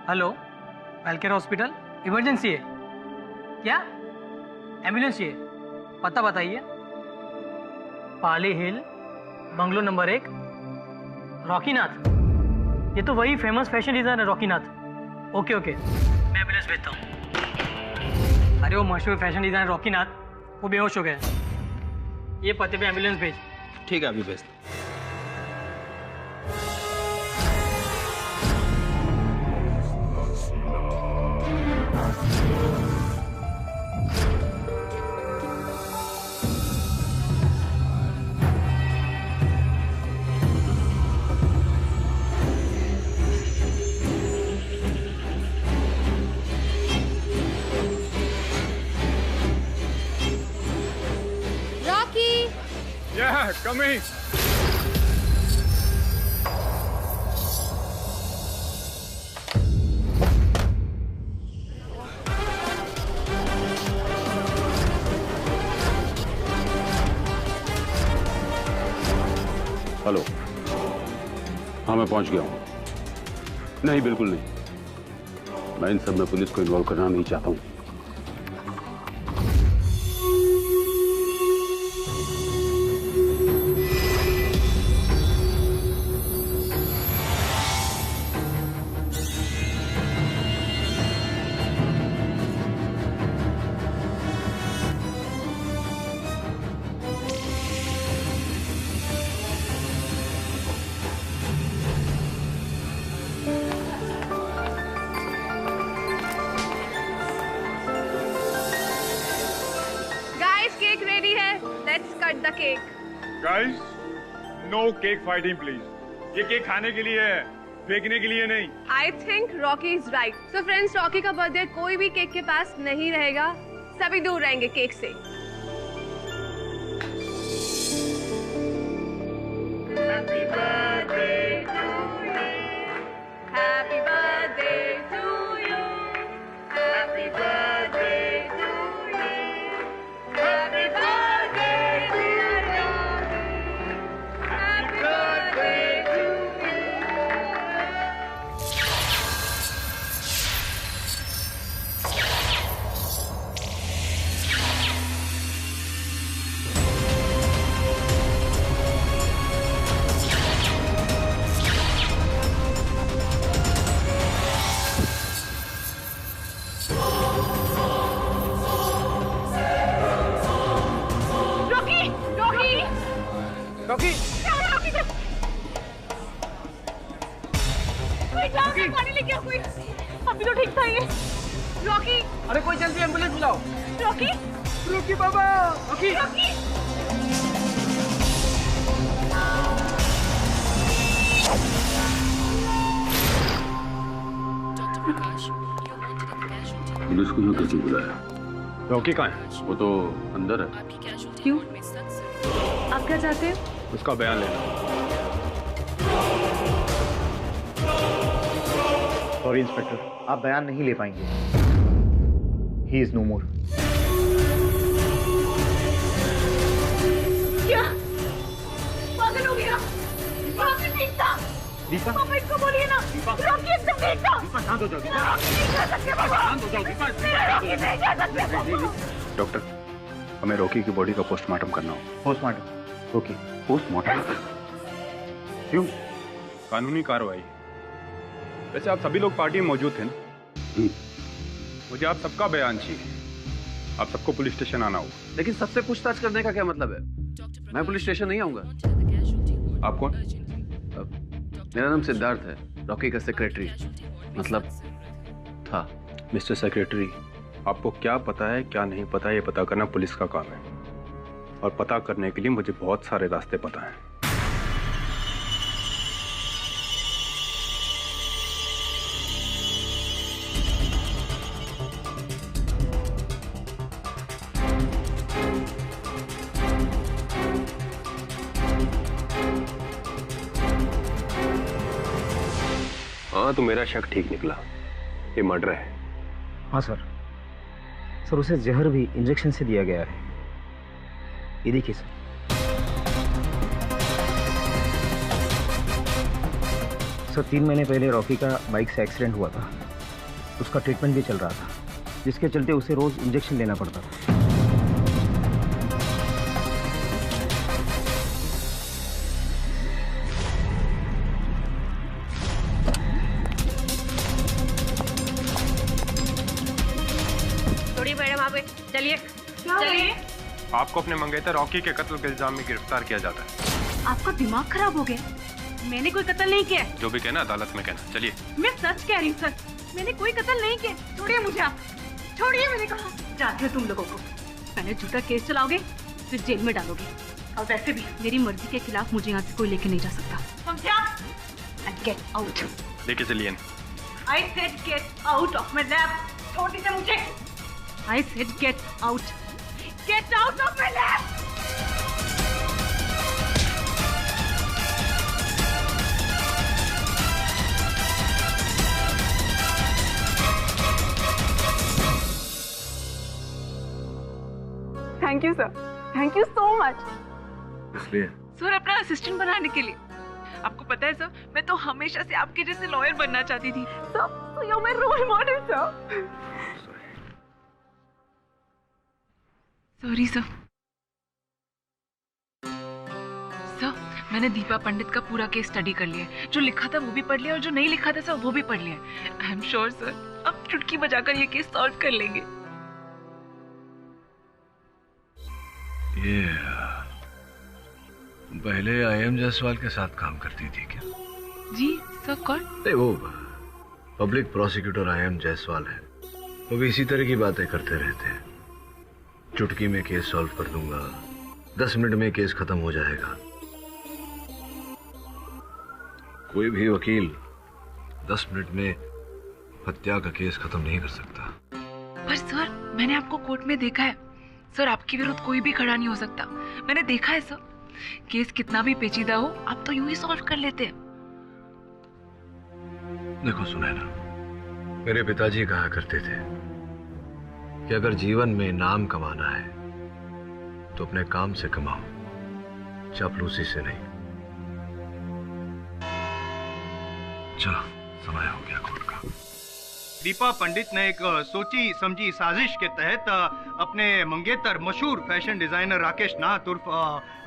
Hello, वेलकेयर hospital, emergency है क्या? Ambulance चाहिए, पता बताइए। Pali hill, bungalow number 1, Rockynath. ये तो वही famous fashion designer Rockynath. Okay okay, मैं एम्बुलेंस भेजता हूँ। अरे वो मशहूर फैशन डिजाइनर रॉकीनाथ, वो बेहोश हो गए। ये पते पे एम्बुलेंस भेज। ठीक है, अभी भेज। Yeah, coming. हेलो, हाँ मैं पहुंच गया हूँ। नहीं बिल्कुल नहीं, मैं इन सब में पुलिस को इन्वॉल्व करना नहीं चाहता हूँ। Guys, no cake fighting, please. ये केक खाने के लिए है, फेंकने के लिए नहीं। I think Rocky is right. So friends, Rocky का बर्थडे कोई भी केक के पास नहीं रहेगा, सभी दूर रहेंगे केक से। Happy birthday to you. Happy birthday to you. Happy birthday to you. Happy birthday dear Rocky. Happy birthday to you. Rocky, कोई पानी लेके आओ कोई। अभी तो ठीक था ये। रॉकी, अरे कोई जल्दी एम्बुलेंस बुलाओ। रॉकी, रॉकी बाबा, रॉकी, रॉकी। पुलिस को कैसे बुलाया? रॉकी कहाँ है? वो तो अंदर है। क्यों? आप क्या चाहते हैं? उसका बयान लेना। सॉरी इंस्पेक्टर, आप बयान नहीं ले पाएंगे। ही इज नो मोर। क्या? पागल हो गया? रॉकी ठीक था। दीपा, पापा इसको बोलिए ना। रॉकी एकदम ठीक था। दीपा शांत हो जाओ। रॉकी नहीं जा सकते पापा। शांत हो जाओ दीपा। रॉकी नहीं जा सकते पापा। डॉक्टर, हमें रॉकी की बॉडी का पोस्टमार्टम करना हो। पोस्टमार्टम? ओके। पोस्टमार्टम? क्यों? कानूनी कार्रवाई। वैसे आप सभी लोग पार्टी में मौजूद थे ना? मुझे आप सबका बयान चाहिए। आप सबको पुलिस स्टेशन आना होगा। लेकिन सबसे पूछताछ करने का क्या मतलब है? मैं पुलिस स्टेशन नहीं आऊंगा। आप कौन? मेरा नाम सिद्धार्थ है, रॉकी का सेक्रेटरी, मतलब था। मिस्टर सेक्रेटरी, आपको क्या पता है क्या नहीं पता है ये पता करना पुलिस का काम है, और पता करने के लिए मुझे बहुत सारे रास्ते पता हैं। हाँ, तो मेरा शक ठीक निकला, ये मर्डर है। हाँ सर, उसे जहर भी इंजेक्शन से दिया गया है। ये देखिए सर। सर 3 महीने पहले रॉकी का बाइक से एक्सीडेंट हुआ था। उसका ट्रीटमेंट भी चल रहा था, जिसके चलते उसे रोज इंजेक्शन लेना पड़ता था। थोड़ी मैडम आप चलिए चलिए। आपको अपने मंगेतर रॉकी के कत्ल के इल्जाम में गिरफ्तार किया जाता है। आपका दिमाग खराब हो गया? मैंने कोई कत्ल नहीं किया। जो भी कहना अदालत में कहना। चलिए। मैं सच कह रही हूँ सर, मैंने कोई कत्ल नहीं किया। छोड़िए मुझे आप, छोड़िए मैंने कहा। जानती हो तुम लोगों को, पहले झूठा केस चलाओगे फिर जेल में डालोगे, और वैसे भी मेरी मर्जी के खिलाफ मुझे यहाँ से कोई लेके नहीं जा सकता, समझे आप? Get out. लेके चलिए। I said get out of my lab. छोड़ दीजिए मुझे। I said get out. Get out of my lab. Thank you sir, thank you so much. इसलिए सर अपना असिस्टेंट बनाने के लिए। आपको पता है सर, मैं तो हमेशा से आपके जैसे लॉयर बनना चाहती थी। Sir you are my role model sir. Sorry sir. Sir मैंने दीपा पंडित का पूरा केस स्टडी कर लिया है। जो लिखा था वो भी पढ़ लिया और जो नहीं लिखा था सर वो भी पढ़ लिया। आई एम श्योर सर, अब चुटकी बजाकर ये केस सॉल्व कर लेंगे। ये पहले आईएम जायसवाल के साथ काम करती थी क्या? जी सर। कौन? नहीं, वो पब्लिक प्रोसिक्यूटर आईएम जायसवाल है। वो भी इसी तरह की बातें करते रहते हैं। चुटकी में केस सॉल्व कर दूंगा, 10 मिनट में केस खत्म हो जाएगा। कोई भी वकील 10 मिनट में हत्या का केस खत्म नहीं कर सकता। पर सर मैंने आपको कोर्ट में देखा है सर, आपके विरुद्ध कोई भी खड़ा नहीं हो सकता। मैंने देखा है सर, केस कितना भी पेचीदा हो आप तो यूं ही सॉल्व कर लेते हैं। देखो सुनैना, मेरे पिताजी कहा करते थे कि अगर जीवन में नाम कमाना है तो अपने काम से कमाओ, चापलूसी से नहीं। चलो समय हो गया कोर्ट का। दीपा पंडित ने एक सोची समझी साजिश के तहत अपने मंगेतर मशहूर फैशन डिजाइनर राकेश नाथ उर्फ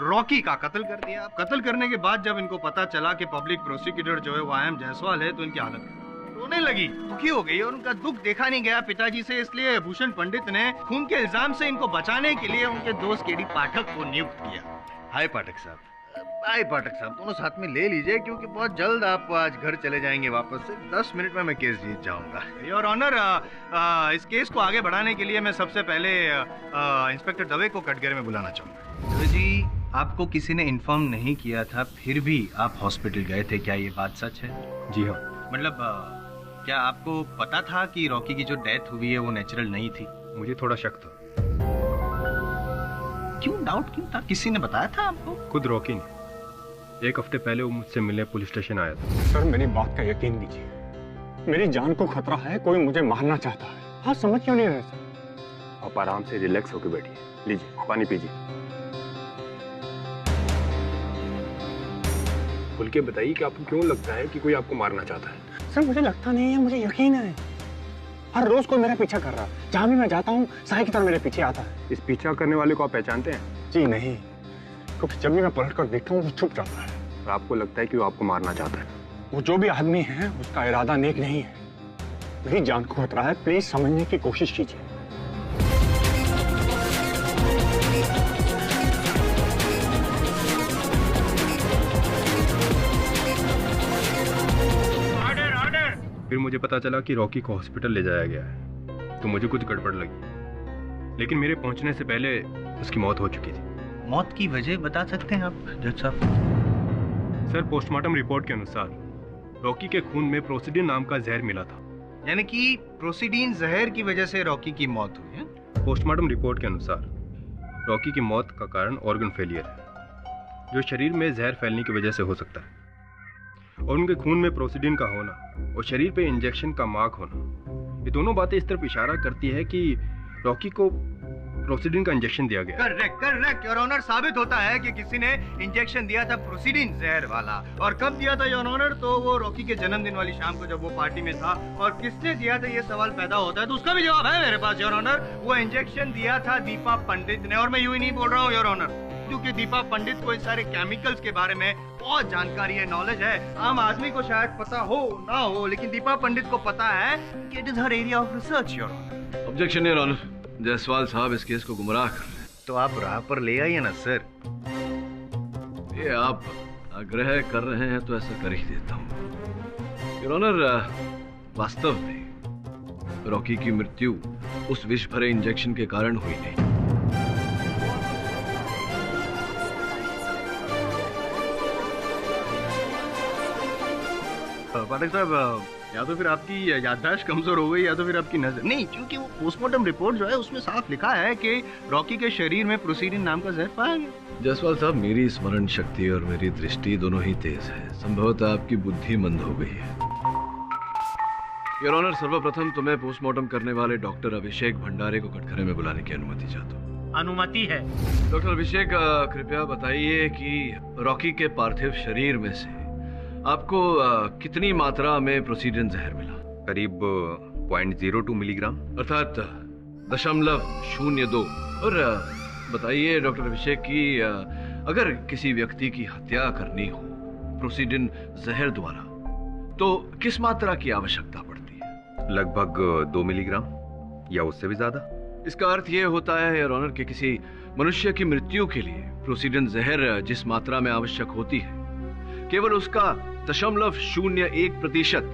रॉकी का कत्ल कर दिया। कत्ल करने के बाद जब इनको पता चला कि पब्लिक प्रोसिक्यूटर जो है वो आईएम जायसवाल है, तो इनकी हालत रोने लगी, दुखी हो गई और उनका दुख देखा नहीं गया पिताजी से। इसलिए भूषण पंडित ने खून के इल्जाम से इनको बचाने के लिए उनके दोस्त केडी पाठक को नियुक्त किया। हाय पाठक साहब, हाय पाठक साहब, दोनों साथ में ले लीजिए क्योंकि बहुत जल्द आप आज घर चले जाएंगे वापस से। 10 मिनट में मैं केस जीत जाऊंगा। योर ऑनर, इस केस को आगे बढ़ाने के लिए मैं सबसे पहले इंस्पेक्टर दवे को कटघरे में बुलाना चाहूंगा। दवे जी, आपको किसी ने इन्फॉर्म नहीं किया था, फिर भी आप हॉस्पिटल गए थे, क्या ये बात सच है? जी हाँ। मतलब क्या आपको पता था कि रॉकी की जो डेथ हुई है वो नेचुरल नहीं थी? मुझे थोड़ा शक था। क्यों डाउट क्यों था? किसी ने बताया था आपको? खुद रॉकी ने। 1 हफ्ते पहले वो मुझसे मिलने पुलिस स्टेशन आया था। सर मेरी बात का यकीन कीजिए, मेरी जान को खतरा है, कोई मुझे मारना चाहता है। हाँ, समझ क्यों नहीं रहे सर? आप आराम से रिलैक्स होकर बैठिए, लीजिए पानी पीजिए। खुल के बताइए कि आपको क्यों लगता है कि कोई आपको मारना चाहता है? सर मुझे लगता नहीं है, मुझे यकीन है। हर रोज कोई मेरा पीछा कर रहा है, जहाँ भी मैं जाता हूँ साई की तरह मेरे पीछे आता है। इस पीछा करने वाले को आप पहचानते हैं? जी नहीं, क्योंकि जब भी मैं पलट कर देखता हूँ वो छुप जाता है। और आपको लगता है कि वो आपको मारना चाहता है? वो जो भी आदमी है उसका इरादा नेक नहीं है। मेरी जान को खतरा है, प्लीज समझने की कोशिश कीजिए। फिर मुझे पता चला कि रॉकी को हॉस्पिटल ले जाया गया है, तो मुझे कुछ गड़बड़ लगी, लेकिन मेरे पहुंचने से पहले उसकी मौत हो चुकी थी। मौत की वजह बता सकते हैं आप जज साहब? सर, पोस्टमार्टम रिपोर्ट के अनुसार रॉकी के खून में प्रोसिडिन नाम का जहर मिला था। यानी कि प्रोसिडीन जहर की वजह से रॉकी की मौत हुई है? पोस्टमार्टम रिपोर्ट के अनुसार रॉकी की मौत का कारण ऑर्गन फेलियर है, जो शरीर में जहर फैलने की वजह से हो सकता है। और उनके खून में प्रोसिडीन का होना और शरीर पे इंजेक्शन का मार्क होना, ये दोनों बातें इस तरफ इशारा करती है कि रॉकी को प्रोसीडिन का इंजेक्शन दिया गया। Correct your honour. साबित होता है कि किसी ने इंजेक्शन दिया था प्रोसीडिन जहर वाला। और कब दिया था योर ऑनर? तो वो रॉकी के जन्मदिन वाली शाम को जब वो पार्टी में था। और किसने दिया था ये सवाल पैदा होता है, तो उसका भी जवाब है मेरे पास योर ऑनर। वो इंजेक्शन दिया था दीपा पंडित ने। और मैं यूं ही नहीं बोल रहा हूँ योर ऑनर, क्योंकि दीपा पंडित को इन सारे केमिकल्स के बारे में बहुत जानकारी है, नॉलेज है। आम आदमी को शायद पता हो ना हो, लेकिन दीपा पंडित को पता है कि it is her area of research your honour. Objection your honour, Jaiswal साहब इस केस को गुमराह कर रहे हैं। तो आप राह पर ले आइए ना सर। ये आप आग्रह कर रहे हैं तो ऐसा कर ही देता हूँ योर ऑनर। वास्तव में रॉकी की मृत्यु उस विष भरे इंजेक्शन के कारण हुई नहीं। पाठक साहब, या तो फिर आपकी याददाश्त कमजोर हो गई या तो फिर आपकी नजर नहीं, क्योंकि वो पोस्टमार्टम रिपोर्ट जो है उसमें साफ लिखा है कि रॉकी के शरीर में प्रोसीडिन नाम का जहर पाया गया। जायसवाल साहब, मेरी स्मरण शक्ति और मेरी दृष्टि दोनों ही तेज है। संभवतः आपकी बुद्धि मंद हो गई है योर ऑनर। सर्वप्रथम तो मैं पोस्टमार्टम करने वाले डॉक्टर अभिषेक भंडारे को कटघरे में बुलाने की अनुमति चाहता हूँ। अनुमति है। डॉक्टर अभिषेक, कृपया बताइए कि रॉकी के पार्थिव शरीर में से आपको कितनी मात्रा में प्रोसीडिन जहर मिला? करीब 0.02 मिलीग्राम, अर्थात 0.02। और बताइए डॉक्टर अभिषेक कि अगर किसी व्यक्ति की हत्या करनी हो प्रोसीडिन जहर द्वारा तो किस मात्रा की आवश्यकता पड़ती है? लगभग 2 मिलीग्राम या उससे भी ज्यादा। इसका अर्थ यह होता है योर ऑनर कि किसी मनुष्य की मृत्यु के लिए प्रोसीडिन जहर जिस मात्रा में आवश्यक होती है केवल उसका 0.01%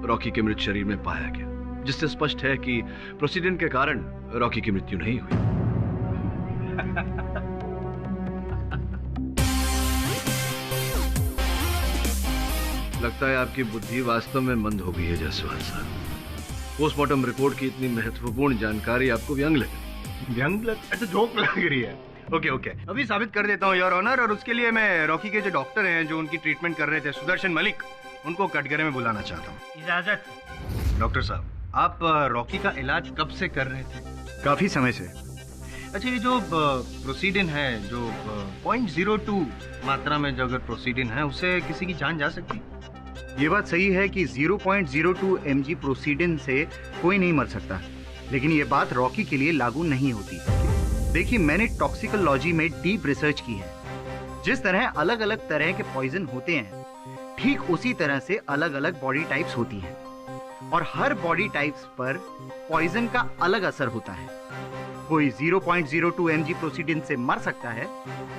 रॉकी के मृत शरीर में पाया गया, जिससे स्पष्ट है कि प्रोसीडिन के कारण रॉकी की मृत्यु नहीं हुई। लगता है आपकी बुद्धि वास्तव में मंद हो गई है जायसवाल साहब। पोस्टमार्टम रिपोर्ट की इतनी महत्वपूर्ण जानकारी आपको व्यंग लगे। अच्छा, जोक लग रही है। ओके, अभी साबित कर देता हूँ योर ऑनर। और उसके लिए मैं रॉकी के जो डॉक्टर हैं जो उनकी ट्रीटमेंट कर रहे थे, सुदर्शन मलिक, उनको कटघरे में बुलाना चाहता हूँ। इजाजत। डॉक्टर साहब, आप रॉकी का इलाज कब से कर रहे थे? काफी समय से। अच्छा, ये जो प्रोसीडिन है, जो 0.02 मात्रा में जो अगर प्रोसीडिन है, उससे किसी की जान जा सकती? ये बात सही है कि 0.02 mg प्रोसीडिन से कोई नहीं मर सकता, लेकिन ये बात रॉकी के लिए लागू नहीं होती। देखिए, मैंने टॉक्सिकोलॉजी में डीप रिसर्च की है। जिस तरह अलग अलग तरह के पॉइजन होते हैं, ठीक उसी तरह से अलग अलग बॉडी टाइप्स होती हैं, और हर बॉडी टाइप्स पर पॉइजन का अलग असर होता है। कोई 0.02 mg प्रोसीडिन से मर सकता है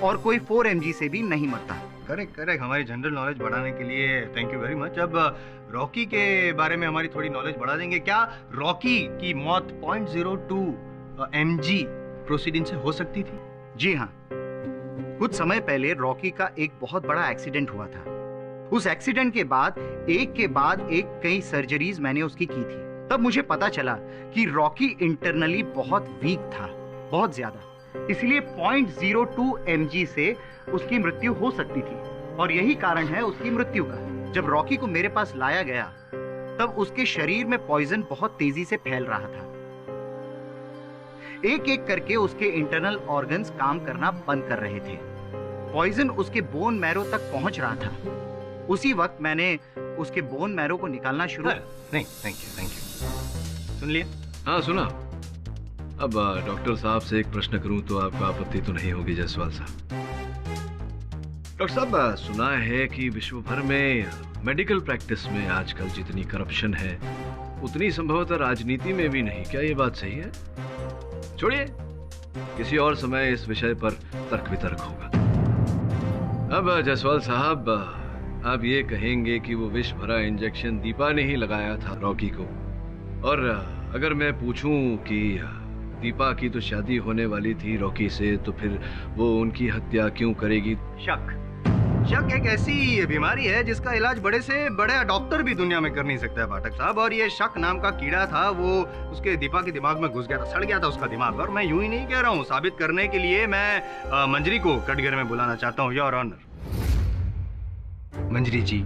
और कोई 4 mg से भी नहीं मरता। करेक्ट। हमारी जनरल नॉलेज बढ़ाने के लिए थैंक यू वेरी मच। अब रॉकी के बारे में हमारी थोड़ी नॉलेज बढ़ा देंगे। क्या रॉकी की मौत 0.02 mg प्रोसीडिन से हो सकती थी? जी हाँ, कुछ समय पहले रॉकी का एक बहुत बड़ा एक्सीडेंट हुआ था। उस एक्सीडेंट के बाद एक कई सर्जरीज मैंने उसकी की थी। तब मुझे पता चला कि रॉकी इंटरनली बहुत वीक था, बहुत ज्यादा। इसलिए 0.02 mg से उसकी मृत्यु हो सकती थी, और यही कारण है उसकी मृत्यु का। जब रॉकी को मेरे पास लाया गया, तब उसके शरीर में पॉइजन बहुत तेजी से फैल रहा था। एक एक करके उसके इंटरनल ऑर्गन्स काम करना बंद कर रहे थे। पॉइजन उसके बोन मैरो तक पहुंच रहा था। उसी वक्त मैंने उसके बोन मैरो को निकालना शुरू। नहीं, थैंक यू। सुन लिया? हाँ, सुना। अब डॉक्टर साहब से एक प्रश्न करूं तो आपका आपत्ति तो नहीं होगी जायसवाल साहब? डॉक्टर साहब, सुना है कि विश्व भर में मेडिकल प्रैक्टिस में आजकल जितनी करप्शन है उतनी संभवतः राजनीति में भी नहीं। क्या ये बात सही है? छोड़िए, किसी और समय इस विषय पर तर्क वितर्क होगा। अब जायसवाल साहब, आप ये कहेंगे कि वो विष भरा इंजेक्शन दीपा ने ही लगाया था रॉकी को, और अगर मैं पूछूं कि दीपा की तो शादी होने वाली थी रॉकी से, तो फिर वो उनकी हत्या क्यों करेगी? शक एक ऐसी बीमारी है जिसका इलाज बड़े से बड़ा डॉक्टर भी दुनिया में कर नहीं सकता है पाठक साहब। और ये शक नाम का कीड़ा था, वो उसके दीपा के दिमाग में घुस गया था, सड़ गया था उसका दिमाग। और मैं यूं ही नहीं कह रहा हूँ, साबित करने के लिए मैं मंजरी को कटघरे में बुलाना चाहता हूँ योर ऑनर। मंजरी जी,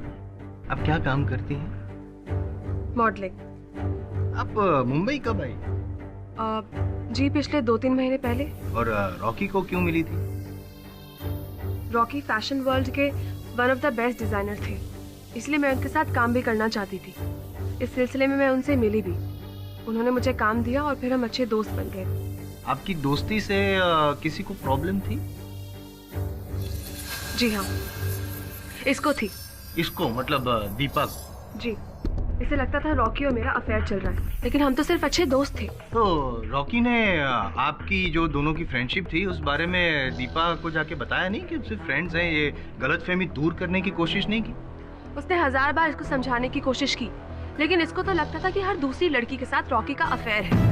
आप क्या काम करती हैं? मॉडलिंग। आप मुंबई कब आई? जी पिछले 2-3 महीने पहले। और रॉकी को क्यों मिली थी? रॉकी फैशन वर्ल्ड के one of the best designer थे, इसलिए मैं उनके साथ काम भी करना चाहती थी। इस सिलसिले में मैं उनसे मिली भी। उन्होंने मुझे काम दिया और फिर हम अच्छे दोस्त बन गए। आपकी दोस्ती से किसी को प्रॉब्लम थी? जी हाँ, इसको थी। इसको मतलब दीपक? जी, इसे लगता था रॉकी और मेरा अफेयर चल रहा है, लेकिन हम तो सिर्फ अच्छे दोस्त थे। तो रॉकी ने आपकी जो दोनों की फ्रेंडशिप थी उस बारे में दीपा को जाके बताया नहीं कि सिर्फ फ्रेंड्स हैं, ये गलतफहमी दूर करने की कोशिश नहीं की? उसने 1000 बार इसको समझाने की कोशिश की, लेकिन इसको तो लगता था कि हर दूसरी लड़की के साथ रॉकी का अफेयर है।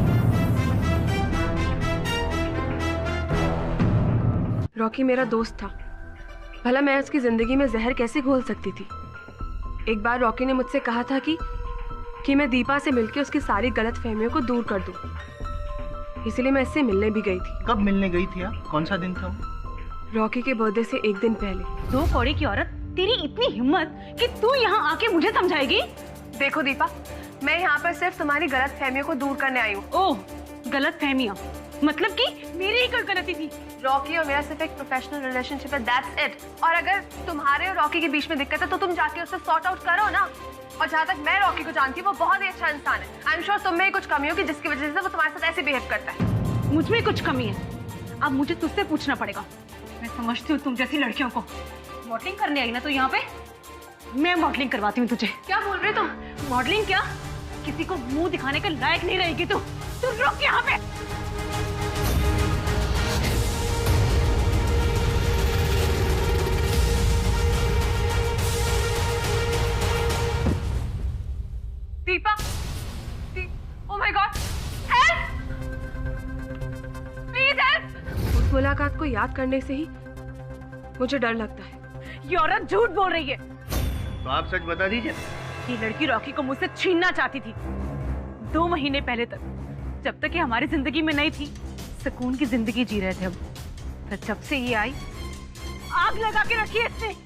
रॉकी मेरा दोस्त था, भला मैं उसकी जिंदगी में जहर कैसे घोल सकती थी। एक बार रॉकी ने मुझसे कहा था कि मैं दीपा से मिलकर उसकी सारी गलतफहमियों को दूर कर दूं। इसलिए मैं इससे मिलने भी गई थी। कब मिलने गई थी आप? कौन सा दिन था? रॉकी के बर्थडे से 1 दिन पहले। 2 कौड़ी की औरत, तेरी इतनी हिम्मत कि तू यहाँ आके मुझे समझाएगी? देखो दीपा, मैं यहाँ पर सिर्फ तुम्हारी गलतफहमियों को दूर करने आई हूँ। ओह, गलतफहमियाँ? मतलब कि मेरी ही कोई गलती थी? रॉकी और मेरा सिर्फ एक प्रोफेशनल रिलेशनशिप है, दैट्स इट। और अगर तुम्हारे और रॉकी के बीच में दिक्कत है तो तुम जाके उससे सॉर्ट आउट करो ना। और जहाँ तक मैं रॉकी को जानती हूँ, वो बहुत ही अच्छा इंसान है। आई एम श्योर तुम में कुछ कमी होगी जिसकी वजह से वो तुम्हारे साथ ऐसे बिहेव करता है। मुझ में कुछ कमी है? अब मुझे तुझसे पूछना पड़ेगा। मैं समझती हूँ तुम जैसी लड़कियों को। मॉडलिंग करने आई ना तो यहाँ पे? मैं मॉडलिंग करवाती हूँ तुझे। क्या बोल रहे तुम? मॉडलिंग क्या? किसी को मुंह दिखाने के लायक नहीं रहेगी तू। तू रुक यहाँ पे। Deepa, oh my God, help! Please help! उस मुलाकात को याद करने से ही मुझे डर लगता है। ये औरत झूठ बोल रही है। तो आप सच बता दीजिए। ये लड़की रॉकी को मुझसे छीनना चाहती थी 2 महीने पहले तक, जब तक ये हमारी जिंदगी में नहीं थी। सुकून की जिंदगी जी रहे थे हम। पर जब से ये आई, आग लगा के रखी है इसने।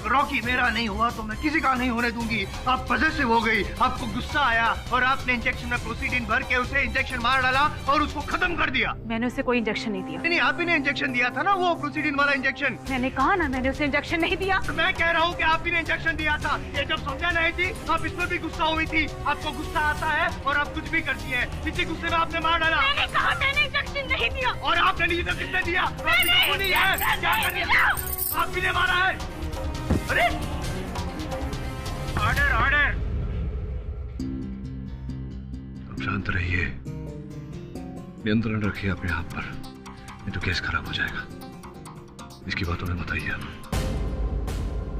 रॉकी मेरा नहीं हुआ तो मैं किसी का नहीं होने दूंगी। आप पॉजेसिव हो गई, आपको गुस्सा आया और आपने इंजेक्शन में प्रोसीडिन भर के उसे इंजेक्शन मार डाला और उसको खत्म कर दिया। मैंने उसे कोई इंजेक्शन नहीं दिया। नहीं, आप ही ने इंजेक्शन दिया था ना, वो प्रोसीडिन वाला इंजेक्शन। मैंने कहा ना, मैंने उसे इंजेक्शन नहीं दिया। तो मैं कह रहा हूँ कि आप ही ने इंजेक्शन दिया था। ये जब समझा नहीं थी, आप इसमें भी गुस्सा हुई थी। आपको गुस्सा आता है और आप कुछ भी करती है। इसी गुस्से में आपने मार डाला। मैंने कहा मैंने इंजेक्शन नहीं दिया। और आपने नहीं तो किसने दिया? आप भी ने मारा है। अरे ऑर्डर ऑर्डर। अब शांत रहिए, नियंत्रण रखिए अपने आप पर, नहीं तो केस खराब हो जाएगा। इसकी बातों में मत आइए।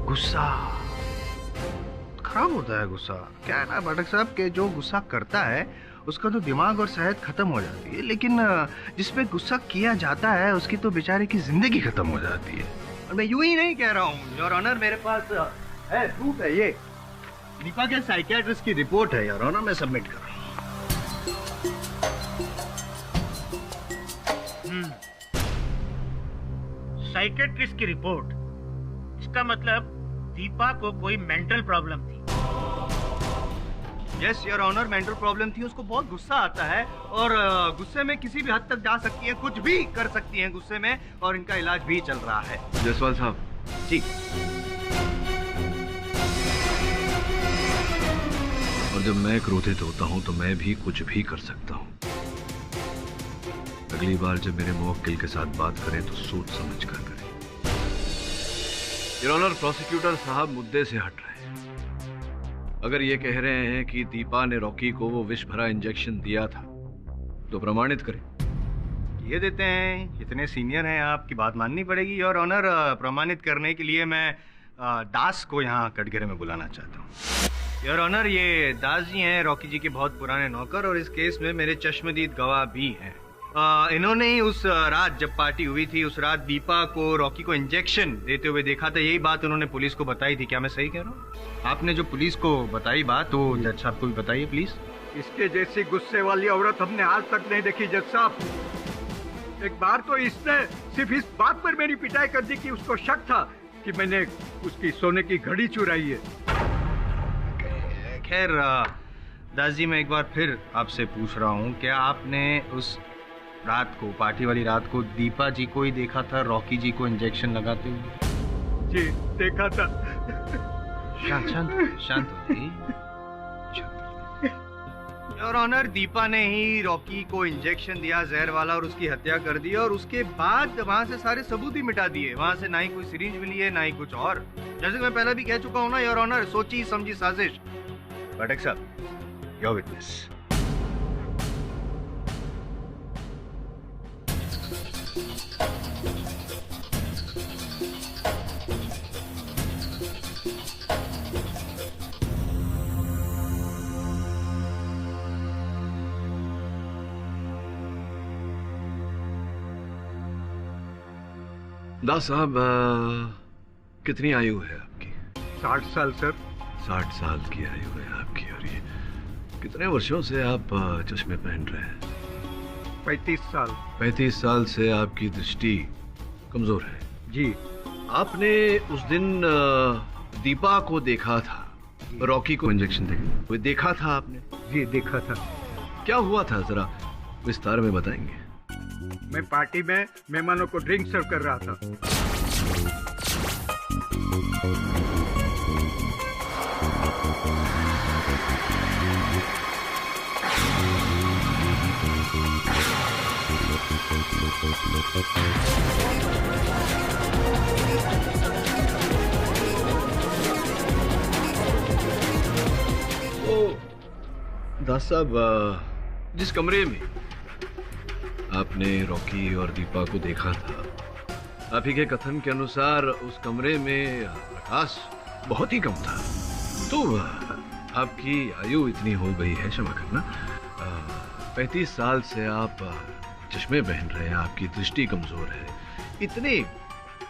गुस्सा खराब होता है। गुस्सा क्या है ना पाठक साहब, के जो गुस्सा करता है उसका तो दिमाग और सेहत खत्म हो जाती है, लेकिन जिसपे गुस्सा किया जाता है उसकी तो बेचारे की जिंदगी खत्म हो जाती है। और मैं यूं ही नहीं कह रहा हूँ योर ऑनर, मेरे पास है प्रूफ है। ये दीपा के साइकियाट्रिस्ट की रिपोर्ट है योर ऑनर, मैं सबमिट कर रहा हूँ। साइकियाट्रिस्ट की रिपोर्ट? इसका मतलब दीपा को कोई मेंटल प्रॉब्लम थी। Yes your honour, mental problem थी। उसको बहुत गुस्सा आता है और गुस्से में किसी भी हद तक जा सकती है, कुछ भी कर सकती है गुस्से में, और इनका इलाज भी चल रहा है। जायसवाल साहब जी। और जब मैं क्रोधित होता हूं तो मैं भी कुछ भी कर सकता हूं। अगली बार जब मेरे मुवक्किल के साथ बात करें तो सोच समझ कर करें। योर ऑनर, प्रोसिक्यूटर साहब मुद्दे से हट रहे हैं। अगर ये कह रहे हैं कि दीपा ने रॉकी को वो विष भरा इंजेक्शन दिया था तो प्रमाणित करें। ये देते हैं, इतने सीनियर हैं, आपकी बात माननी पड़ेगी योर ऑनर। प्रमाणित करने के लिए मैं दास को यहाँ कटघरे में बुलाना चाहता हूँ। योर ऑनर, ये दास जी हैं रॉकी जी के बहुत पुराने नौकर, और इस केस में मेरे चश्मदीद गवाह भी हैं। इन्होंने ही उस रात जब पार्टी हुई थी, उस रात दीपा को रॉकी को इंजेक्शन देते हुए देखा था। यही बात उन्होंने पुलिस को बताई थी। क्या मैं सही कह रहा हूँ? आपने जो पुलिस को बताई बात, तो जज साहब को भी बताइए प्लीज। इसके जैसी गुस्से वाली औरत हमने आज तक नहीं देखी जज साहब। एक बार तो इसने सिर्फ इस बात पर मेरी पिटाई कर दी कि उसको शक था कि मैंने उसकी सोने की घड़ी चुराई है। खैर दास जी, मैं एक बार फिर आपसे पूछ रहा हूँ, क्या आपने उस रात को, पार्टी वाली रात को दीपा जी को ही देखा था रॉकी जी को इंजेक्शन लगाते हुए। जी देखा था। शांत शांत शांत हो जाइए। योर ऑनर, दीपा ने ही रॉकी को इंजेक्शन दिया जहर वाला और उसकी हत्या कर दी, और उसके बाद वहां से सारे सबूत ही मिटा दिए। वहां से ना ही कोई सिरिंज मिली है, ना ही कुछ और। जैसे कि मैं पहले भी कह चुका हूं ना योर ऑनर, सोची समझी साजिश। बट साहब, योर विटनेस। दास साहब, कितनी आयु है आपकी? 60 साल सर। 60 साल की आयु है आपकी, और ये कितने वर्षों से आप चश्मे पहन रहे हैं? 35 साल। 35 साल से आपकी दृष्टि कमजोर है? जी। आपने उस दिन दीपा को देखा था, रॉकी को इंजेक्शन देंगे, वो देखा था आपने? जी देखा था। क्या हुआ था, जरा विस्तार में बताएंगे? मैं पार्टी में मेहमानों को ड्रिंक सर्व कर रहा था। तो दास साहब, जिस कमरे में आपने रॉकी और दीपा को देखा था, आप ही के कथन के अनुसार उस कमरे में प्रकाश बहुत ही कम था। तो आपकी आयु इतनी हो गई है, क्षमा करना, 35 साल से आप चश्मे पहन रहे हैं, आपकी दृष्टि कमजोर है। इतने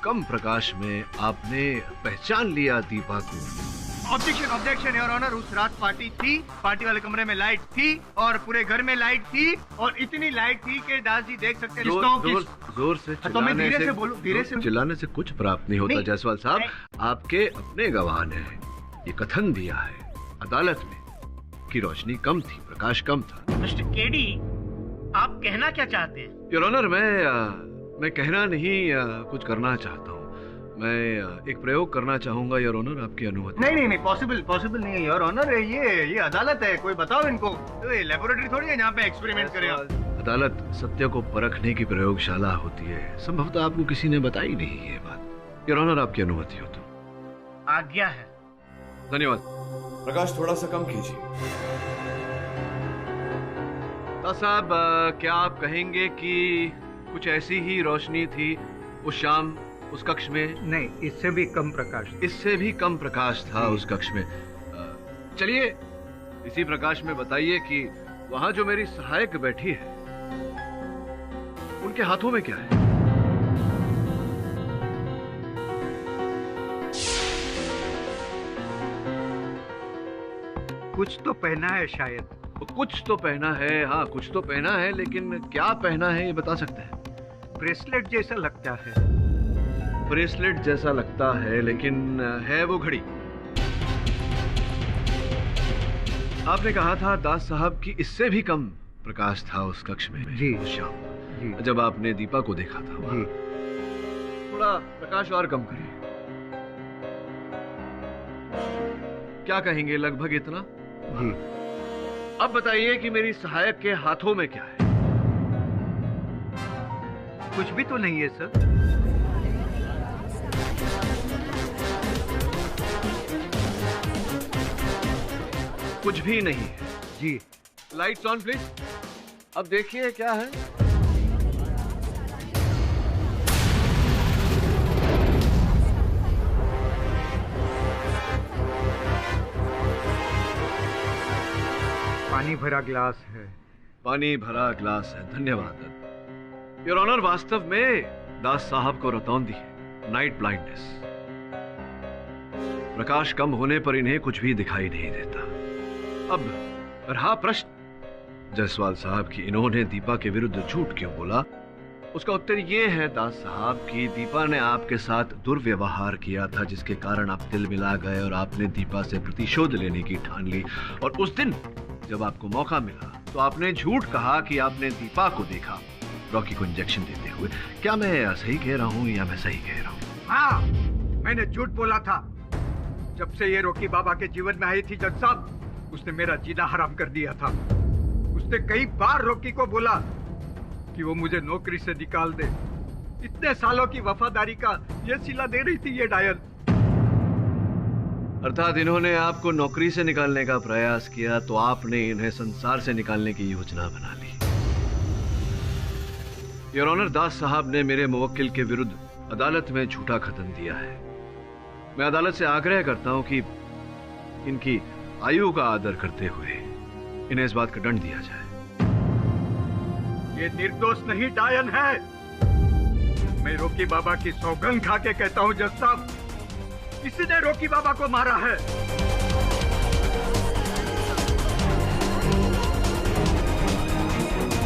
कम प्रकाश में आपने पहचान लिया दीपा को? Objection, objection your honour. उस रात पार्टी थी, पार्टी वाले कमरे में लाइट थी और पूरे घर में लाइट थी, और इतनी लाइट थी कि दास जी देख सकते हैं। जोर से तो मैं धीरे से बोलूं, धीरे से। चिल्लाने से कुछ प्राप्त नहीं होता जायसवाल साहब। आपके अपने गवाह ने ये कथन दिया है अदालत में कि रोशनी कम थी, प्रकाश कम था। मिस्टर केडी, आप कहना क्या चाहते हैं? योर ऑनर, मैं कहना नहीं, कुछ करना चाहता हूँ। मैं एक प्रयोग करना चाहूंगा योर ऑनर, आपकी अनुमति? नहीं, पॉसिबल नहीं है योर ऑनर। ये अदालत है, कोई बताओ इनको। ये लेबोरेटरी थोड़ी है जहाँ पे एक्सपेरिमेंट करें। अदालत सत्य को परखने की प्रयोगशाला होती है। संभवतः आपको किसी ने बताई नहीं ये बात। योर ऑनर, आपकी अनुमति हो तो? आज्ञा है। धन्यवाद। प्रकाश थोड़ा सा कम कीजिए। साहब, क्या आप कहेंगे कि कुछ ऐसी ही रोशनी थी उस शाम उस कक्ष में? नहीं, इससे भी कम प्रकाश। इससे भी कम प्रकाश था उस कक्ष में। चलिए इसी प्रकाश में बताइए कि वहां जो मेरी सहायक बैठी है, उनके हाथों में क्या है? कुछ तो पहना है शायद। कुछ तो पहना है, हाँ कुछ तो पहना है, लेकिन क्या पहना है ये बता सकते हैं? ब्रेसलेट जैसा लगता है। ब्रेसलेट जैसा लगता है, लेकिन है वो घड़ी? आपने कहा था दास साहब कि इससे भी कम प्रकाश था उस कक्ष में जी शाम जी। जब आपने दीपा को देखा था वहाँ। थोड़ा प्रकाश और कम करिए। क्या कहेंगे, लगभग इतना? जी। अब बताइए कि मेरी सहायक के हाथों में क्या है? कुछ भी तो नहीं है सर। कुछ भी नहीं है जी। Lights on please. अब देखिए क्या है। पानी भरा ग्लास है। पानी भरा ग्लास है, धन्यवाद योर ऑनर। वास्तव में दास साहब को रतौंधी है, नाइट ब्लाइंडनेस। प्रकाश कम होने पर इन्हें कुछ भी दिखाई नहीं देता। अब रहा प्रश्न जायसवाल साहब कि इन्होंने दीपा के विरुद्ध झूठ क्यों बोला, उसका उत्तर यह है दास साहब कि दीपा ने आपके साथ दुर्व्यवहार किया था, जिसके कारण आप दिल मिला गए और आपने दीपा से प्रतिशोध लेने की ठान ली। और उस दिन जब आपको मौका मिला तो आपने झूठ कहा कि आपने दीपा को देखा, रॉकी को इंजेक्शन देते हुए। क्या मैं सही कह रहा हूँ या मैं सही कह रहा हूँ? हाँ, मैंने झूठ बोला था। जब से ये रॉकी बाबा के जीवन में आई थी जज साहब, उसने मेरा जीना हराम कर दिया था। उसने कई बार रॉकी को बोला कि वो मुझे नौकरी से निकाल दे। इतने सालों की वफादारी का ये सिला दे रही थी ये डायल। अर्थात इन्होंने आपको नौकरी से निकालने का प्रयास किया तो आपने इन्हें संसार से निकालने की योजना बना ली। योर ऑनर, दास साहब ने मेरे मुवक्किल के विरुद्ध अदालत में झूठा खतन दिया है। मैं अदालत से आग्रह करता हूं कि इनकी आयु का आदर करते हुए इन्हें इस बात का दंड दिया जाए। ये निर्दोष नहीं डायन है। मैं रॉकी बाबा की सौगंध खा के कहता हूं जज साहब, इसने रॉकी बाबा को मारा है।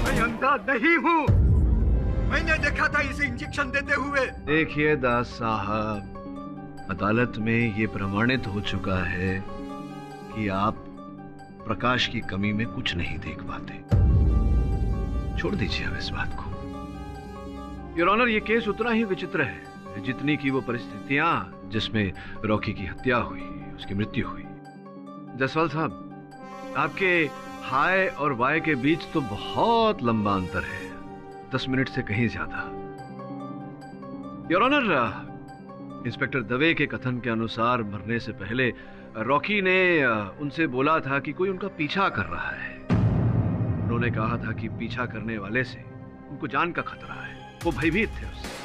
मैं अंधा नहीं हूं। मैंने देखा था इसे इंजेक्शन देते हुए। देखिए दास साहब, अदालत में ये प्रमाणित हो चुका है कि आप प्रकाश की कमी में कुछ नहीं देख पाते। छोड़ दीजिए अब इस बात को। योर ऑनर, ये केस उतना ही विचित्र है जितनी की वो परिस्थितियां जिसमें रॉकी की हत्या हुई, उसकी मृत्यु हुई। जसवाल साहब, आपके हाय और वाय के बीच तो बहुत लंबा अंतर है, 10 मिनट से कहीं ज्यादा। योर ऑनर, इंस्पेक्टर दवे के कथन के अनुसार मरने से पहले रॉकी ने उनसे बोला था कि कोई उनका पीछा कर रहा है। उन्होंने कहा था कि पीछा करने वाले से उनको जान का खतरा है, वो भयभीत थे उससे।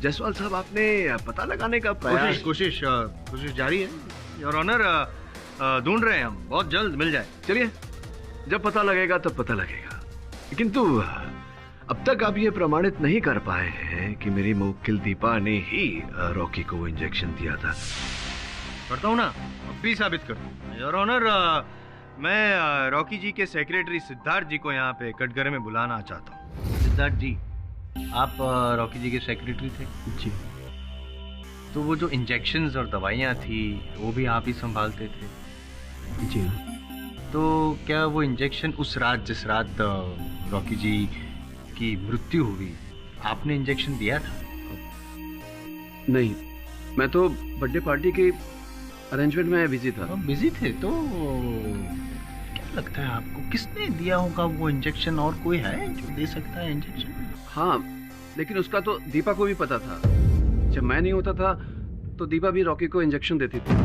जसवाल साहब, आपने पता लगाने का प्रयास? कोशिश जारी है योर ऑनर। ढूंढ रहे हैं हम, बहुत जल्द मिल जाए। चलिए, जब पता लगेगा तब पता लगेगा। किंतु अब तक आप ये प्रमाणित नहीं कर पाए हैं कि मेरी मुवक्किल दीपा ने ही रॉकी को वो इंजेक्शन दिया था। करता हूँ ना, अब भी साबित कर दूं। योर ऑनर, मैं रॉकी जी के सेक्रेटरी सिद्धार्थ जी को यहाँ पे कटघरे में बुलाना चाहता हूँ। सिद्धार्थ जी, आप रॉकी जी के सेक्रेटरी थे? जी। तो वो जो इंजेक्शंस और दवाइयाँ थी वो भी आप ही संभालते थे? जी। तो क्या वो इंजेक्शन उस रात, जिस रात रॉकी जी की मृत्यु हुई, आपने इंजेक्शन दिया था? नहीं, मैं तो बर्थडे पार्टी के अरेंजमेंट में बिजी था। बिजी थे? तो क्या लगता है आपको किसने दिया होगा वो इंजेक्शन? और कोई है जो दे सकता है इंजेक्शन? हाँ, लेकिन उसका तो दीपा को भी पता था। जब मैं नहीं होता था तो दीपा भी रॉकी को इंजेक्शन देती थी।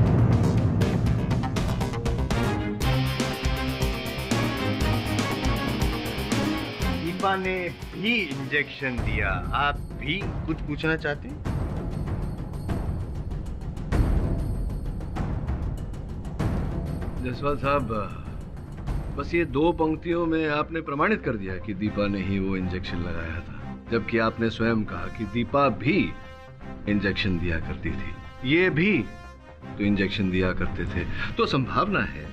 दीपा ने भी इंजेक्शन दिया। आप भी कुछ पूछना चाहते हैं? जसवाल साहब, बस ये 2 पंक्तियों में आपने प्रमाणित कर दिया कि दीपा ने ही वो इंजेक्शन लगाया था, जबकि आपने स्वयं कहा कि दीपा भी इंजेक्शन दिया करती थी, ये भी तो इंजेक्शन दिया करते थे। तो संभावना है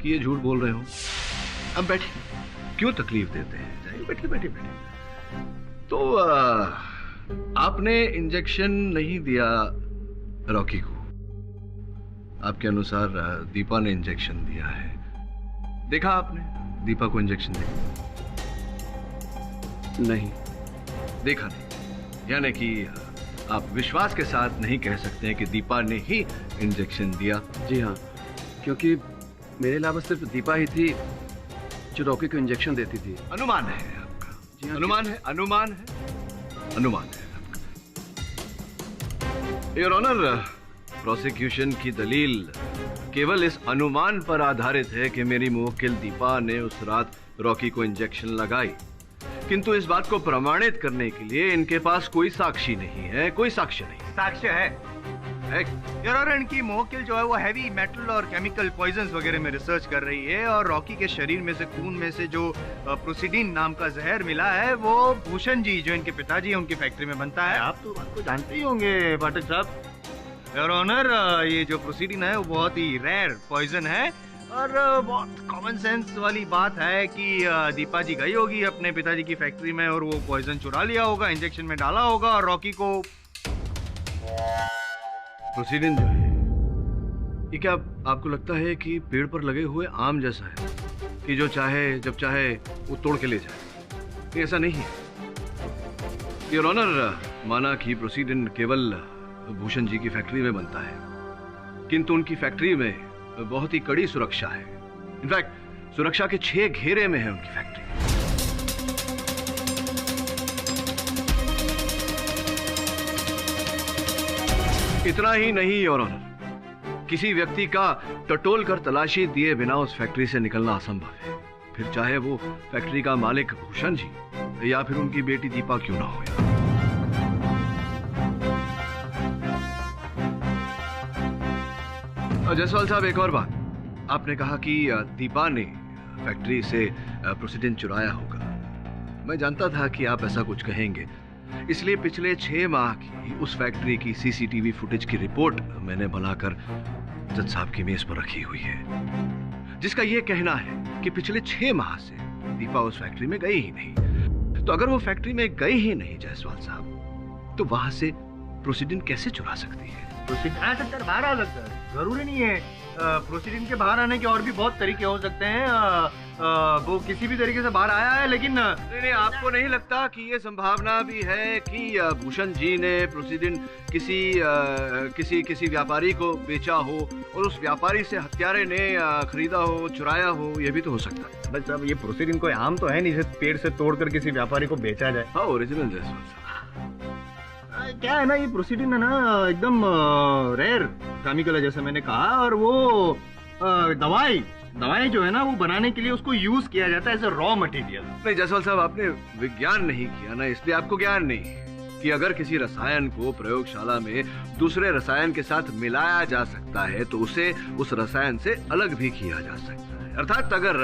कि ये झूठ बोल रहे हो। अब बैठिए, क्यों तकलीफ देते हैं? जाइए, बैठिए बैठिए बैठिए। तो आपने इंजेक्शन नहीं दिया रॉकी को, आपके अनुसार दीपा ने इंजेक्शन दिया है। देखा आपने दीपा को इंजेक्शन दिया? नहीं देखा नहीं, यानी कि आप विश्वास के साथ नहीं कह सकते हैं कि दीपा ने ही इंजेक्शन दिया? जी हाँ, क्योंकि मेरे अलावा सिर्फ दीपा ही थी जो रॉकी को इंजेक्शन देती थी। अनुमान है आपका? जी हाँ, अनुमान है, अनुमान है, अनुमान है आपका। योर ऑनर, प्रोसिक्यूशन की दलील केवल इस अनुमान पर आधारित है कि मेरी मुवक्किल दीपा ने उस रात रॉकी को इंजेक्शन लगाई, किंतु इस बात को प्रमाणित करने के लिए इनके पास कोई साक्षी नहीं है, कोई साक्ष्य नहीं। साक्ष्य है योर ऑनर। इनकी मुवक्किल जो है वो हैवी मेटल और केमिकल पॉइजन्स वगैरह में रिसर्च कर रही है, और रॉकी के शरीर में से, खून में से जो प्रोसीडिन नाम का जहर मिला है वो भूषण जी, जो इनके पिताजी हैं, उनकी फैक्ट्री में बनता है। आप तो बात को जानते ही होंगे पाठक साहब। योर ऑनर, ये जो प्रोसीडिन है वो बहुत ही रेयर पॉइजन है, और बहुत कॉमन सेंस वाली बात है कि दीपा जी गई होगी अपने पिताजी की फैक्ट्री में और वो पॉइजन चुरा लिया होगा, इंजेक्शन में डाला होगा, और रॉकी को। प्रोसीडिन जो है ये क्या आपको लगता है कि पेड़ पर लगे हुए आम जैसा है कि जो चाहे जब चाहे वो तोड़ के ले जाए? ऐसा नहीं है योर ऑनर। माना कि प्रोसीडेंट केवल भूषण जी की फैक्ट्री में बनता है, किंतु उनकी फैक्ट्री में बहुत ही कड़ी सुरक्षा है। इनफैक्ट सुरक्षा के 6 घेरे में है उनकी फैक्ट्री। इतना ही नहीं योर ऑनर, किसी व्यक्ति का टटोल कर तलाशी दिए बिना उस फैक्ट्री से निकलना असंभव है, फिर चाहे वो फैक्ट्री का मालिक भूषण जी या फिर उनकी बेटी दीपा क्यों ना हो। जायसवाल साहब, एक और बात, आपने कहा कि दीपा ने फैक्ट्री से प्रोसीडेंट चुराया होगा। मैं जानता था कि आप ऐसा कुछ कहेंगे, इसलिए पिछले 6 माह की उस फैक्ट्री की सीसीटीवी फुटेज की रिपोर्ट मैंने बनाकर जज साहब की मेज पर रखी हुई है, जिसका यह कहना है कि पिछले 6 माह से दीपा उस फैक्ट्री में गई ही नहीं। तो अगर वो फैक्ट्री में गई ही नहीं जायसवाल साहब, तो वहां से प्रोसीडेंट कैसे चुरा सकती है? प्रोसीडेंट आ सकता है, बाहर आ सकता है, जरूरी नहीं है। प्रोसीडिंग के बाहर आने के और भी बहुत तरीके हो सकते हैं। वो किसी भी तरीके से बाहर आया है, लेकिन नहीं, आपको नहीं लगता कि ये संभावना भी है कि भूषण जी ने प्रोसीडेंट किसी व्यापारी को बेचा हो और उस व्यापारी से हत्यारे ने खरीदा हो, चुराया हो? ये भी तो हो सकता है। बस अब ये प्रोसीडिंग कोई आम तो है नहीं जिसे पेड़ से तोड़कर किसी व्यापारी को बेचा जाए। हाँ, ओरिजिनल जैसा। क्या है ना, ये प्रोसीडिंग है ना एकदम रेयर केमिकल है, जैसे मैंने कहा। और वो दवाई जो है ना, वो बनाने के लिए उसको यूज किया जाता है एज अ रॉ मटेरियल। नहीं जायसवाल साहब, आपने विज्ञान नहीं किया ना, इसलिए आपको ज्ञान नहीं कि अगर किसी रसायन को प्रयोगशाला में दूसरे रसायन के साथ मिलाया जा सकता है तो उसे उस रसायन से अलग भी किया जा सकता है। अर्थात अगर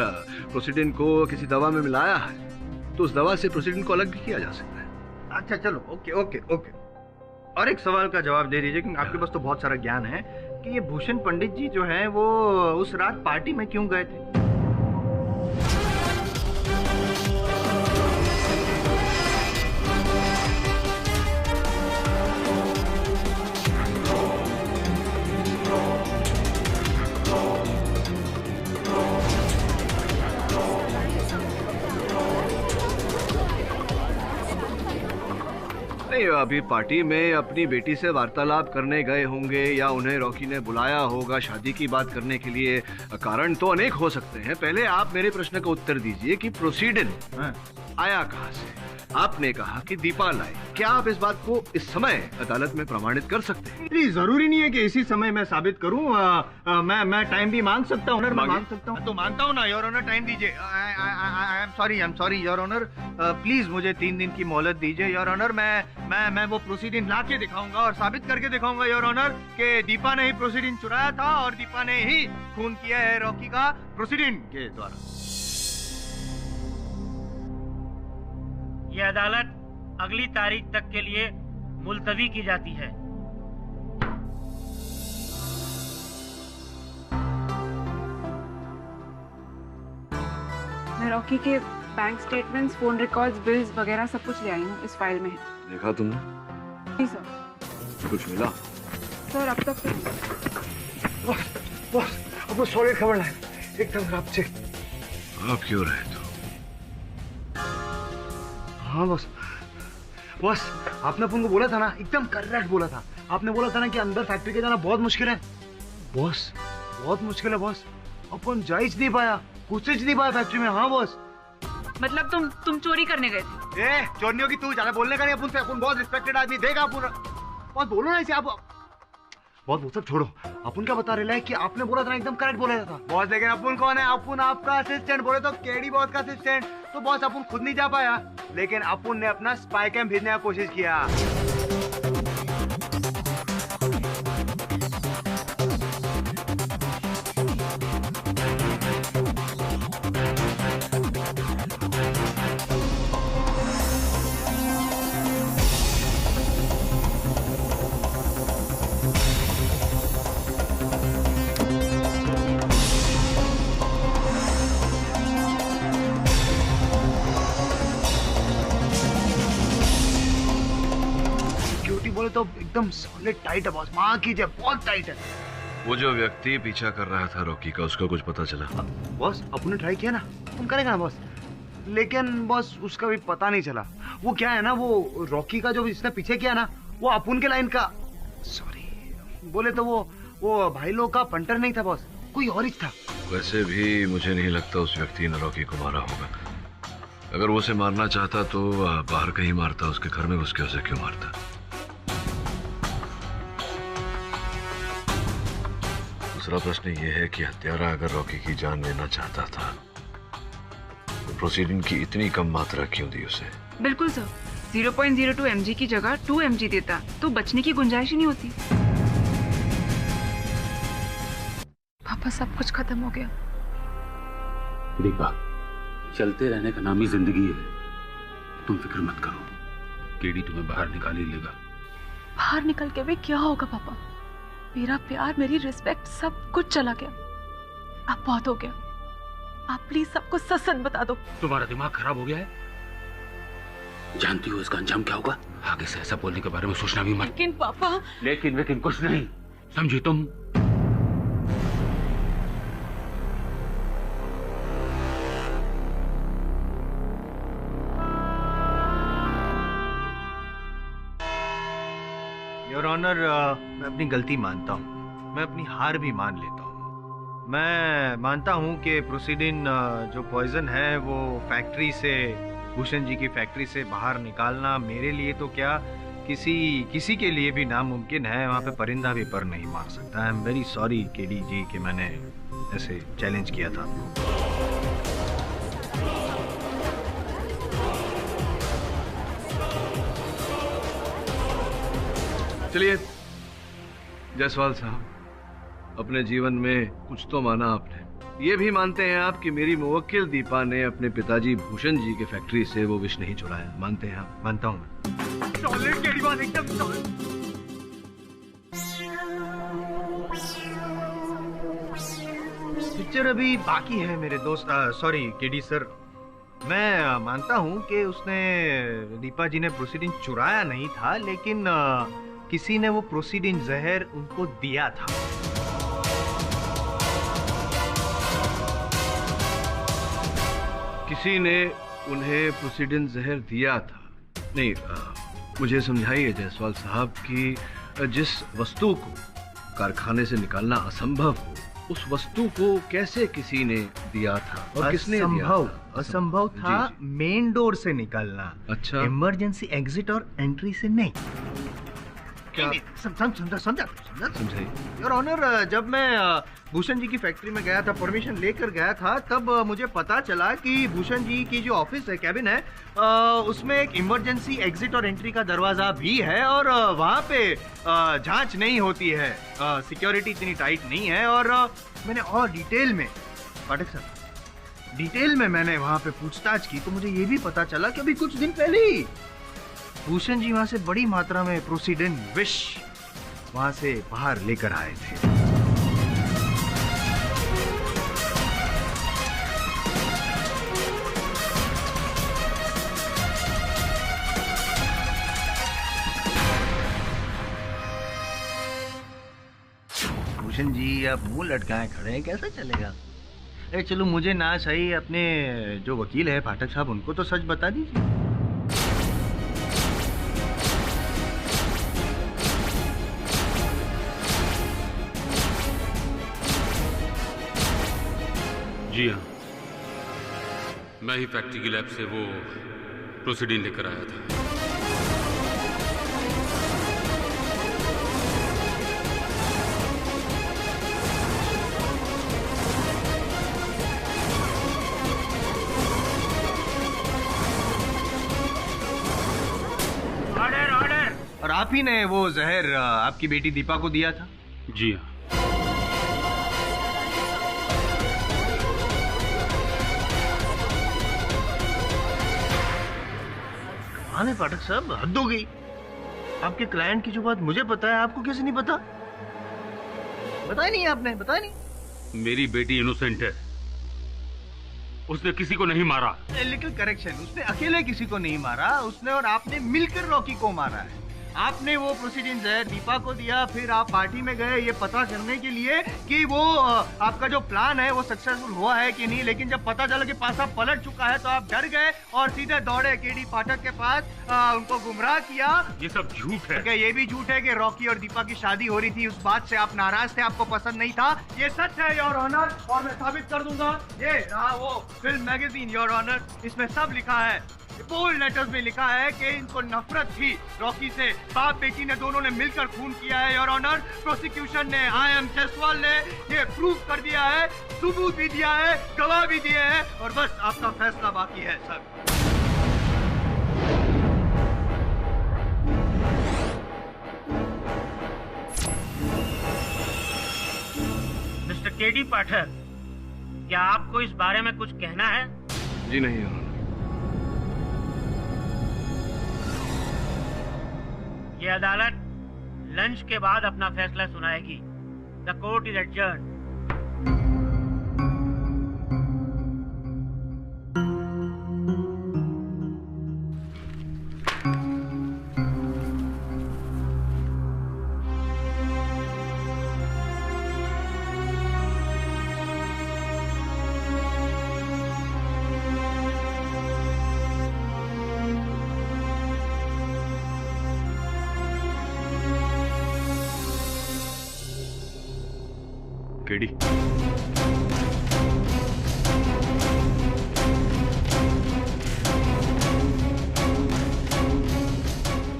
प्रोसीडिंग को किसी दवा में मिलाया है तो उस दवा से प्रोसीडिंग को अलग भी किया जा सकता है। अच्छा चलो, ओके। और एक सवाल का जवाब दे दीजिए, क्योंकि आपके पास तो बहुत सारा ज्ञान है, कि ये भूषण पंडित जी जो है वो उस रात पार्टी में क्यों गए थे? अभी पार्टी में अपनी बेटी से वार्तालाप करने गए होंगे या उन्हें रॉकी ने बुलाया होगा शादी की बात करने के लिए। कारण तो अनेक हो सकते हैं। पहले आप मेरे प्रश्न का उत्तर दीजिए कि प्रोसीडेंट आया कहां से? आपने कहा कि दीपा लाई। क्या आप इस बात को इस समय अदालत में प्रमाणित कर सकते हैं? नहीं, जरूरी नहीं है कि इसी समय मैं साबित करूं। मैं टाइम भी मांग सकता हूं। मांग सकता हूं तो मांगता हूं ना योर ऑनर, टाइम दीजिए। I am sorry your honour, please मुझे 3 दिन की मोहलत दीजिए योर ऑनर। मैं वो प्रोसीडिंग ला के दिखाऊंगा और साबित करके दिखाऊंगा योर ऑनर कि दीपा ने ही प्रोसीडिंग चुराया था और दीपा ने ही खून किया है रॉकी का प्रोसीडिंग के द्वारा। ये अदालत अगली तारीख तक के लिए मुलतवी की जाती है। मैं रॉकी के bank statements, phone records, bills वगैरह सब कुछ ले आई हूँ, इस फाइल में है। देखा तुमने? जी सर। कुछ मिला? सर अब तक बॉस आपको सॉलिड खबर है, एकदम रात से। आप क्यों रहे तो? हाँ बॉस, आपने अपन को बोला था ना, एकदम करेक्ट बोला था। आपने बोला था ना कि अंदर फैक्ट्री के जाना बहुत मुश्किल है। बॉस बहुत मुश्किल है बॉस, अपन जा ही नहीं पाया, कुछ नहीं पाया फैक्ट्री में। हाँ बॉस। मतलब तुम चोरी करने गए थे? चोरी होगी, तू ज्यादा बोलने का नहीं अपन से। अपन बहुत रिस्पेक्टेड आदमी, देगा अपन। बहुत बोलो ना इसे आप। बहुत वो सब छोड़ो, अपन क्या बता रहे हैं कि आपने बोला था ना, एकदम करेक्ट बोला था बॉस। लेकिन अपन कौन है? अपन आपका असिस्टेंट। बोले तो केडी बॉस का असिस्टेंट। तो बॉस अपन खुद नहीं जा पाया, लेकिन अपन ने अपना स्पाई कैम भेजने की कोशिश किया। तो एकदम सॉलिड टाइट है बॉस, मां कीजिए, बहुत टाइट है। वो जो व्यक्ति पीछा कर रहा था रॉकी का, उसका कुछ पता चला? बॉस अपन ने ट्राई किया ना, अपन करेगा ना बॉस। लेकिन बॉस उसका भी पता नहीं चला। वो क्या है ना, वो रॉकी का जो इसने पीछे किया ना, वो अपुन के लाइन का, सॉरी बोले तो वो भाई लोग का पंटर नहीं था बॉस, कोई और ही था। वैसे भी मुझे नहीं लगता उस व्यक्ति ने रॉकी को मारा होगा। अगर वो उसे मारना चाहता तो बाहर कहीं मारता, उसके घर में घुस के उसे क्यों मारता? दूसरा प्रश्न ये है कि हत्यारा अगर रॉकी की जान लेना चाहता था तो प्रोसीडिंग की इतनी कम मात्रा क्यों दी उसे? बिल्कुल सर, 0.02 mg की जगह 2 mg देता तो बचने की गुंजाइश ही नहीं होती। पापा सब कुछ खत्म हो गया। दीपा, चलते रहने का नाम ही जिंदगी है, तुम फिक्र मत करो, केडी तुम्हें बाहर निकाल ही लेगा। बाहर निकल के भी क्या होगा पापा? मेरा प्यार, मेरी रिस्पेक्ट, सब कुछ चला गया। अब बहुत हो गया, आप प्लीज सबको सच सच बता दो। तुम्हारा दिमाग खराब हो गया है? जानती हो इसका अंजाम क्या होगा? आगे से ऐसा बोलने के बारे में सोचना भी मत। लेकिन पापा। लेकिन कुछ नहीं, समझी तुम? योर ऑनर, मैं अपनी गलती मानता हूँ, मैं अपनी हार भी मान लेता हूँ। मैं मानता हूँ कि प्रोसीडिन जो पॉइजन है वो फैक्ट्री से, भूषण जी की फैक्ट्री से बाहर निकालना मेरे लिए तो क्या, किसी के लिए भी नामुमकिन है। वहाँ पे परिंदा भी पर नहीं मार सकता। I am very sorry KD ji कि मैंने ऐसे चैलेंज किया था आपको। चलिए जायसवाल साहब, अपने जीवन में कुछ तो माना आपने। ये भी मानते हैं आप कि मेरी मुवक्किल दीपा ने अपने पिताजी भूषण जी के फैक्ट्री से वो विष नहीं चुराया? मानते हैं आप? मानता हूँ। पिक्चर अभी बाकी है मेरे दोस्त। सॉरी केडी सर, मैं मानता हूँ कि उसने, दीपा जी ने प्रोसीडिंग चुराया नहीं था, लेकिन किसी ने वो प्रोसीडिंग जहर उनको दिया था। किसी ने उन्हें प्रोसीडिंग जहर दिया था? नहीं, मुझे समझाइए जायसवाल साहब कि जिस वस्तु को कारखाने से निकालना असंभव हो, उस वस्तु को कैसे किसी ने दिया था और किसने दिया था? असंभव था मेन डोर से निकालना। अच्छा, इमरजेंसी एग्जिट और एंट्री से नहीं। क्या? समझाइए। योर ऑनर, जब मैं भूषण जी की फैक्ट्री में गया था, परमिशन लेकर गया था, तब मुझे पता चला कि भूषण जी की जो ऑफिस है, कैबिन है, उसमें एक इमरजेंसी एग्जिट और एंट्री का दरवाजा भी है और वहाँ पे जांच नहीं होती है, सिक्योरिटी इतनी टाइट नहीं है। और मैंने और डिटेल में, पाठक सर, डिटेल में मैंने वहाँ पे पूछताछ की तो मुझे ये भी पता चला कि अभी कुछ दिन पहले ही भूषण जी वहाँ से बड़ी मात्रा में प्रोसीडिन विष वहाँ से बाहर लेकर आए थे। भूषण जी, आप मुंह लटकाए खड़े हैं, कैसा चलेगा? अरे चलो, मुझे ना सही, अपने जो वकील है पाठक साहब, उनको तो सच बता दीजिए। जी हाँ, मैं ही फैक्ट्री की लैब से वो प्रोसीडिंग लेकर आया था। Order, order. और आप ही ने वो जहर आपकी बेटी दीपा को दिया था? जी हाँ। हाँ पाठक साहब, हद हो गई। आपके क्लाइंट की जो बात मुझे पता है, आपको कैसे नहीं पता? बताया नहीं आपने, बताया नहीं। मेरी बेटी इनोसेंट है, उसने किसी को नहीं मारा। लिटिल करेक्शन, उसने अकेले किसी को नहीं मारा, उसने और आपने मिलकर रॉकी को मारा है। आपने वो प्रोसीडिंग जहर दीपा को दिया, फिर आप पार्टी में गए ये पता करने के लिए कि वो आपका जो प्लान है वो सक्सेसफुल हुआ है कि नहीं, लेकिन जब पता चला कि पासा पलट चुका है तो आप डर गए और सीधे दौड़े केडी पाठक के पास, उनको गुमराह किया। ये सब झूठ है। क्या ये भी झूठ है कि रॉकी और दीपा की शादी हो रही थी, उस बात से आप नाराज थे, आपको पसंद नहीं था? ये सच है योर ऑनर, और मैं साबित कर दूंगा। ये रहा वो फिल्म मैगजीन योर ऑनर, इसमें सब लिखा है, बोल्ड लेटर्स में लिखा है कि इनको नफरत थी रॉकी से, बाप बेटी ने दोनों ने मिलकर खून किया है योर ऑनर। प्रोसिक्यूशन ने, IM जसवाल ने ये प्रूव कर दिया है, सबूत भी दिया है, गवाह भी दिए हैं, और बस आपका फैसला बाकी है सर। मिस्टर केडी पाठक, क्या आपको इस बारे में कुछ कहना है? जी नहीं योर ऑनर। ये अदालत लंच के बाद अपना फैसला सुनाएगी। The court is adjourned. KD,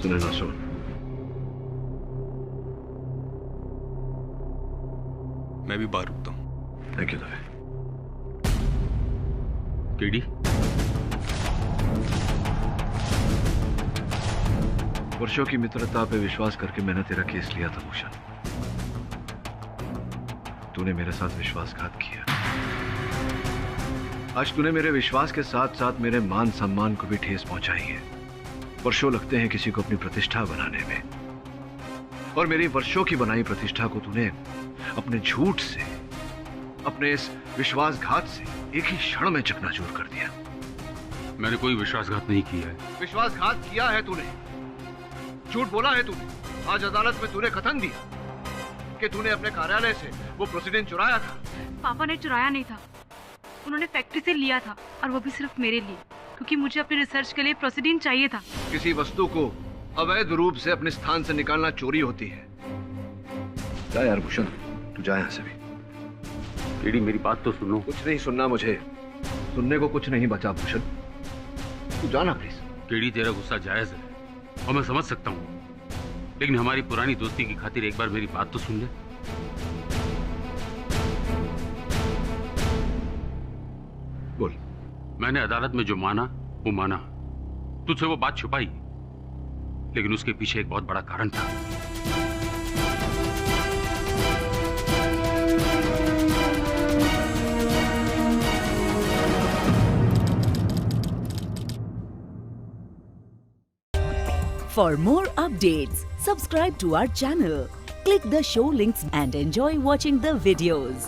सुने ना सुन, मैं भी बाहर रुकता हूँ। Thank you Dave. केडी, वर्षों की मित्रता पे विश्वास करके मैंने तेरा केस लिया था भूषण। तूने मेरे साथ विश्वासघात किया। आज तूने मेरे विश्वास के साथ साथ मेरे मान सम्मान को भी ठेस पहुंचाई है। वर्षों लगते हैं किसी को अपनी प्रतिष्ठा बनाने में, और मेरी वर्षों की बनाई प्रतिष्ठा को तूने अपने झूठ से, अपने इस विश्वासघात से एक ही क्षण में चकनाचूर कर दिया। मैंने कोई विश्वासघात नहीं किया है। विश्वासघात किया है तूने, झूठ बोला है तूने। आज अदालत में तूने कथन दिया कि तूने अपने कार्यालय से वो प्रोसीडिंग चुराया था। पापा ने चुराया नहीं था, उन्होंने फैक्ट्री से लिया था, और वो भी सिर्फ मेरे लिए, क्योंकि मुझे अपनी रिसर्च के लिए प्रोसीडिंग चाहिए था। किसी वस्तु को अवैध रूप से अपने स्थान से निकालना चोरी होती है। जा यार भूषण, तू जा यहाँ से भी। केडी, मेरी बात तो सुनो। कुछ नहीं सुनना मुझे, सुनने को कुछ नहीं बचा भूषण, तू जाना प्लीज। केडी, तेरा गुस्सा जायज है और मैं समझ सकता हूँ, लेकिन हमारी पुरानी दोस्ती की खातिर एक बार मेरी बात तो सुन ले। बोल। मैंने अदालत में जो माना वो माना, तुझसे वो बात छुपाई, लेकिन उसके पीछे एक बहुत बड़ा कारण था। For more updates, subscribe to our channel, click the show links and enjoy watching the videos.